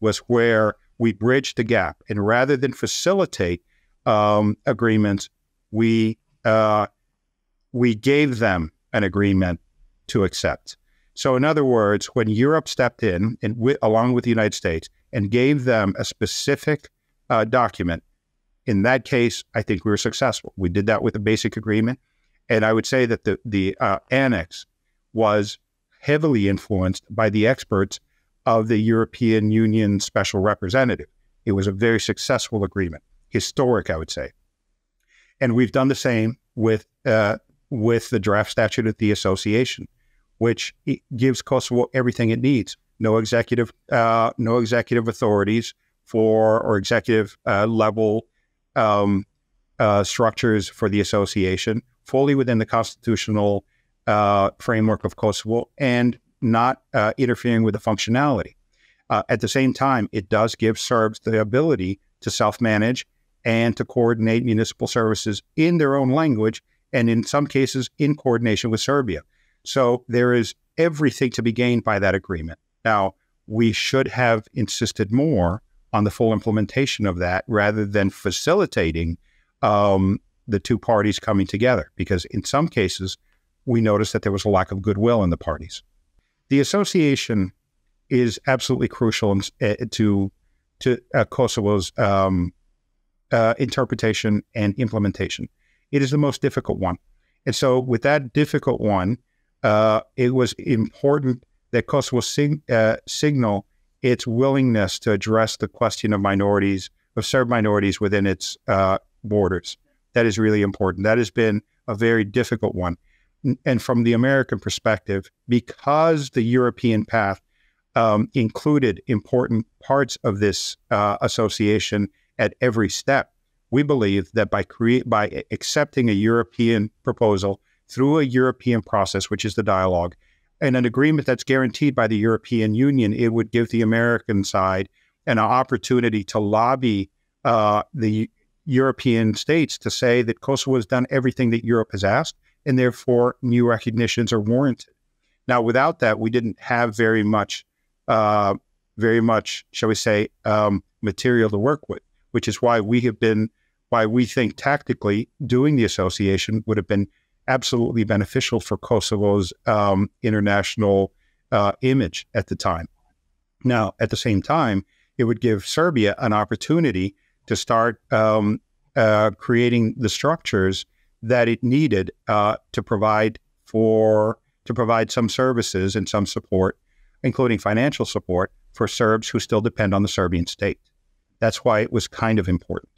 was where we bridged the gap. And rather than facilitate agreements, we gave them an agreement to accept. So in other words, when Europe stepped in and along with the United States and gave them a specific document, in that case, I think we were successful. We did that with a basic agreement. And I would say that the annex was heavily influenced by the experts of the European Union Special Representative. It was a very successful agreement, historic, I would say. And we've done the same with the draft statute of the association, which gives Kosovo everything it needs. No executive authorities or executive level structures for the association, fully within the constitutional framework of Kosovo, and not interfering with the functionality. At the same time, it does give Serbs the ability to self-manage and to coordinate municipal services in their own language, and in some cases in coordination with Serbia. So there is everything to be gained by that agreement. Now, we should have insisted more on the full implementation of that rather than facilitating the two parties coming together, because in some cases, we noticed that there was a lack of goodwill in the parties. The association is absolutely crucial to Kosovo's interpretation and implementation. It is the most difficult one. And so with that difficult one, it was important that Kosovo signal its willingness to address the question of Serb minorities within its borders. That is really important. That has been a very difficult one. And from the American perspective, because the European path included important parts of this association at every step, we believe that by accepting a European proposal through a European process, which is the dialogue, and an agreement that's guaranteed by the European Union, it would give the American side an opportunity to lobby the European states to say that Kosovo has done everything that Europe has asked, and therefore new recognitions are warranted. Now, without that, we didn't have very much, shall we say, material to work with, which is why we think tactically doing the association would have been absolutely beneficial for Kosovo's international image at the time. Now, at the same time, it would give Serbia an opportunity to start creating the structures that it needed to provide some services and some support, including financial support, for Serbs who still depend on the Serbian state. That's why it was kind of important.